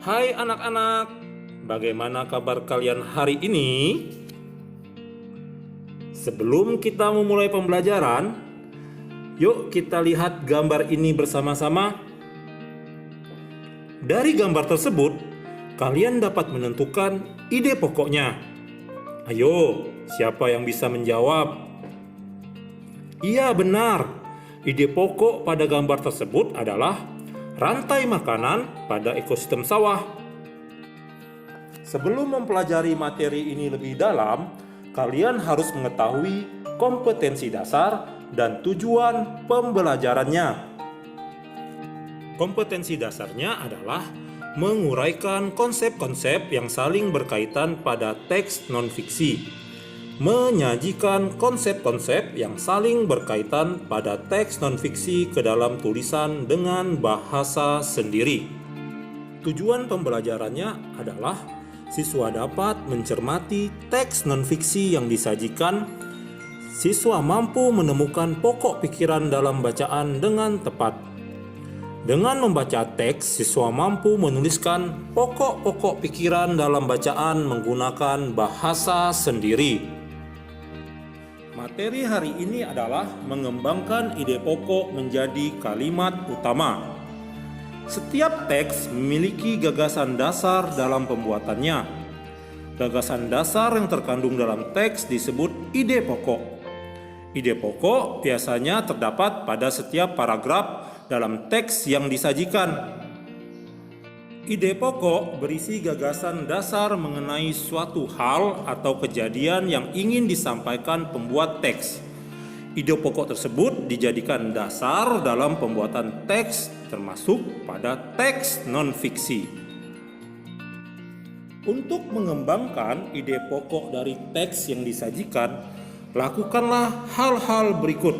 Hai anak-anak, bagaimana kabar kalian hari ini? Sebelum kita memulai pembelajaran, yuk kita lihat gambar ini bersama-sama. Dari gambar tersebut, kalian dapat menentukan ide pokoknya. Ayo, siapa yang bisa menjawab? Iya, benar. Ide pokok pada gambar tersebut adalah rantai makanan pada ekosistem sawah. Sebelum mempelajari materi ini lebih dalam, kalian harus mengetahui kompetensi dasar dan tujuan pembelajarannya. Kompetensi dasarnya adalah menguraikan konsep-konsep yang saling berkaitan pada teks non-fiksi, menyajikan konsep-konsep yang saling berkaitan pada teks non-fiksi ke dalam tulisan dengan bahasa sendiri. Tujuan pembelajarannya adalah siswa dapat mencermati teks non-fiksi yang disajikan. Siswa mampu menemukan pokok pikiran dalam bacaan dengan tepat. Dengan membaca teks, siswa mampu menuliskan pokok-pokok pikiran dalam bacaan menggunakan bahasa sendiri. Materi hari ini adalah mengembangkan ide pokok menjadi kalimat utama. Setiap teks memiliki gagasan dasar dalam pembuatannya. Gagasan dasar yang terkandung dalam teks disebut ide pokok. Ide pokok biasanya terdapat pada setiap paragraf dalam teks yang disajikan. Ide pokok berisi gagasan dasar mengenai suatu hal atau kejadian yang ingin disampaikan pembuat teks. Ide pokok tersebut dijadikan dasar dalam pembuatan teks, termasuk pada teks non-fiksi. Untuk mengembangkan ide pokok dari teks yang disajikan, lakukanlah hal-hal berikut.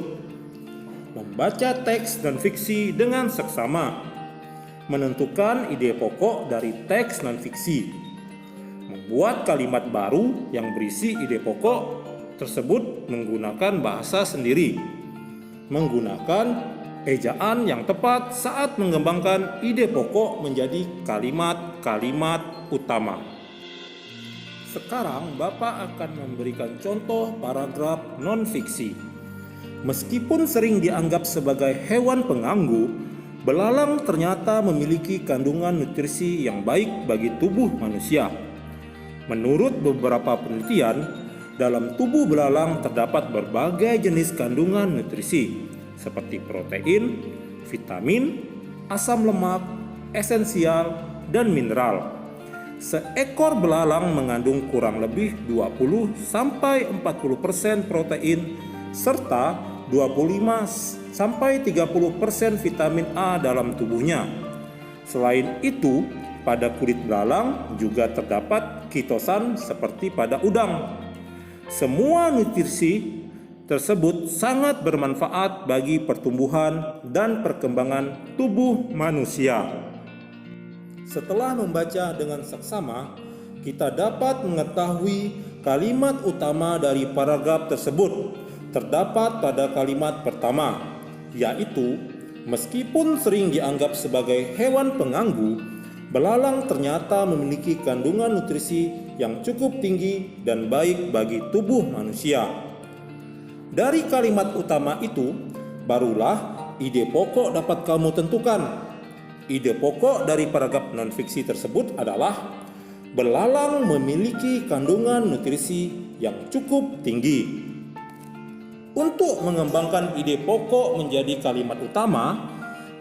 Membaca teks non-fiksi dengan seksama. Menentukan ide pokok dari teks non-fiksi, membuat kalimat baru yang berisi ide pokok tersebut menggunakan bahasa sendiri, menggunakan ejaan yang tepat saat mengembangkan ide pokok menjadi kalimat-kalimat utama. Sekarang Bapak akan memberikan contoh paragraf non-fiksi. Meskipun sering dianggap sebagai hewan pengganggu, belalang ternyata memiliki kandungan nutrisi yang baik bagi tubuh manusia. Menurut beberapa penelitian, dalam tubuh belalang terdapat berbagai jenis kandungan nutrisi, seperti protein, vitamin, asam lemak, esensial, dan mineral. Seekor belalang mengandung kurang lebih 20-40% protein serta 25-30% vitamin A dalam tubuhnya. Selain itu, pada kulit belalang juga terdapat kitosan seperti pada udang. Semua nutrisi tersebut sangat bermanfaat bagi pertumbuhan dan perkembangan tubuh manusia. Setelah membaca dengan seksama, kita dapat mengetahui kalimat utama dari paragraf tersebut. Terdapat pada kalimat pertama, yaitu meskipun sering dianggap sebagai hewan pengganggu, belalang ternyata memiliki kandungan nutrisi yang cukup tinggi dan baik bagi tubuh manusia. Dari kalimat utama itu, barulah ide pokok dapat kamu tentukan. Ide pokok dari paragraf non-fiksi tersebut adalah belalang memiliki kandungan nutrisi yang cukup tinggi. Untuk mengembangkan ide pokok menjadi kalimat utama,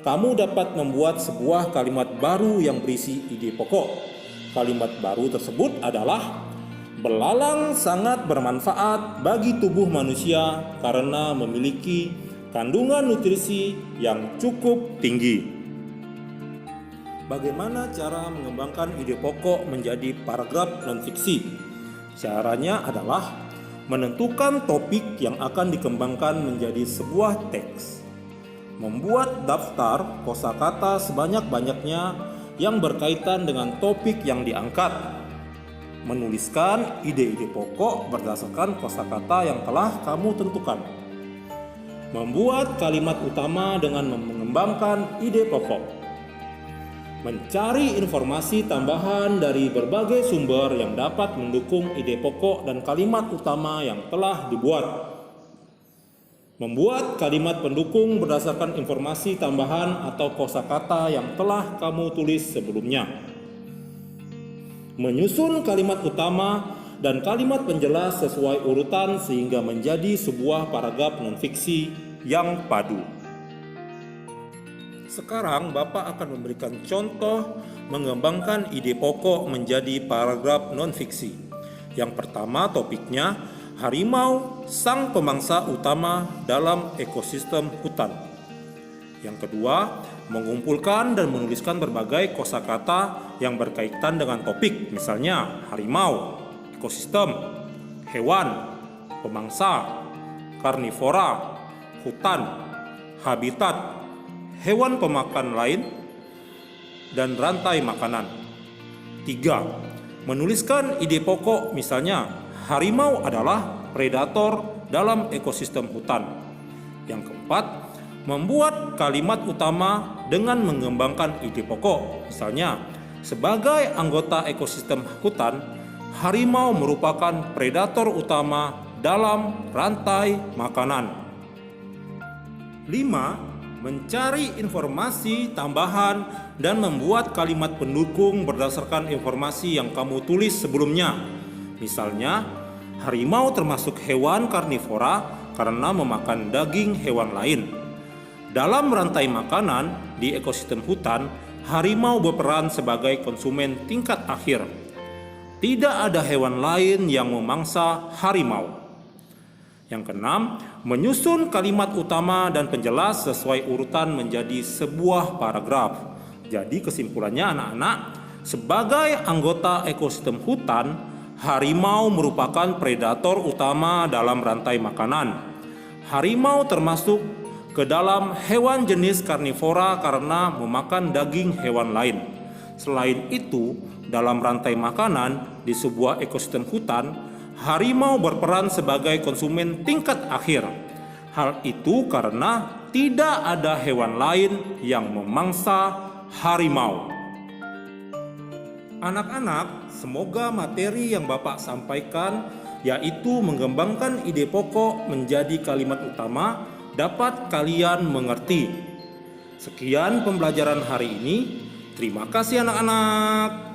kamu dapat membuat sebuah kalimat baru yang berisi ide pokok. Kalimat baru tersebut adalah belalang sangat bermanfaat bagi tubuh manusia karena memiliki kandungan nutrisi yang cukup tinggi. Bagaimana cara mengembangkan ide pokok menjadi paragraf non-fiksi? Caranya adalah menentukan topik yang akan dikembangkan menjadi sebuah teks. Membuat daftar kosakata sebanyak-banyaknya yang berkaitan dengan topik yang diangkat. Menuliskan ide-ide pokok berdasarkan kosakata yang telah kamu tentukan. Membuat kalimat utama dengan mengembangkan ide pokok. Mencari informasi tambahan dari berbagai sumber yang dapat mendukung ide pokok dan kalimat utama yang telah dibuat. Membuat kalimat pendukung berdasarkan informasi tambahan atau kosakata yang telah kamu tulis sebelumnya. Menyusun kalimat utama dan kalimat penjelas sesuai urutan sehingga menjadi sebuah paragraf non-fiksi yang padu. Sekarang Bapak akan memberikan contoh mengembangkan ide pokok menjadi paragraf non-fiksi. Yang pertama topiknya, harimau sang pemangsa utama dalam ekosistem hutan. Yang kedua, mengumpulkan dan menuliskan berbagai kosakata yang berkaitan dengan topik, misalnya harimau, ekosistem, hewan, pemangsa, karnivora, hutan, habitat, hewan pemakan lain, dan rantai makanan. 3. Menuliskan ide pokok, misalnya harimau adalah predator dalam ekosistem hutan. Yang keempat, membuat kalimat utama dengan mengembangkan ide pokok, misalnya sebagai anggota ekosistem hutan, harimau merupakan predator utama dalam rantai makanan. 5. Mencari informasi tambahan dan membuat kalimat pendukung berdasarkan informasi yang kamu tulis sebelumnya. Misalnya, harimau termasuk hewan karnivora karena memakan daging hewan lain. Dalam rantai makanan di ekosistem hutan, harimau berperan sebagai konsumen tingkat akhir. Tidak ada hewan lain yang memangsa harimau. Yang keenam, menyusun kalimat utama dan penjelas sesuai urutan menjadi sebuah paragraf. Jadi kesimpulannya anak-anak, sebagai anggota ekosistem hutan, harimau merupakan predator utama dalam rantai makanan. Harimau termasuk ke dalam hewan jenis karnivora karena memakan daging hewan lain. Selain itu, dalam rantai makanan di sebuah ekosistem hutan, harimau berperan sebagai konsumen tingkat akhir. Hal itu karena tidak ada hewan lain yang memangsa harimau. Anak-anak, semoga materi yang Bapak sampaikan, yaitu mengembangkan ide pokok menjadi kalimat utama, dapat kalian mengerti. Sekian pembelajaran hari ini. Terima kasih anak-anak.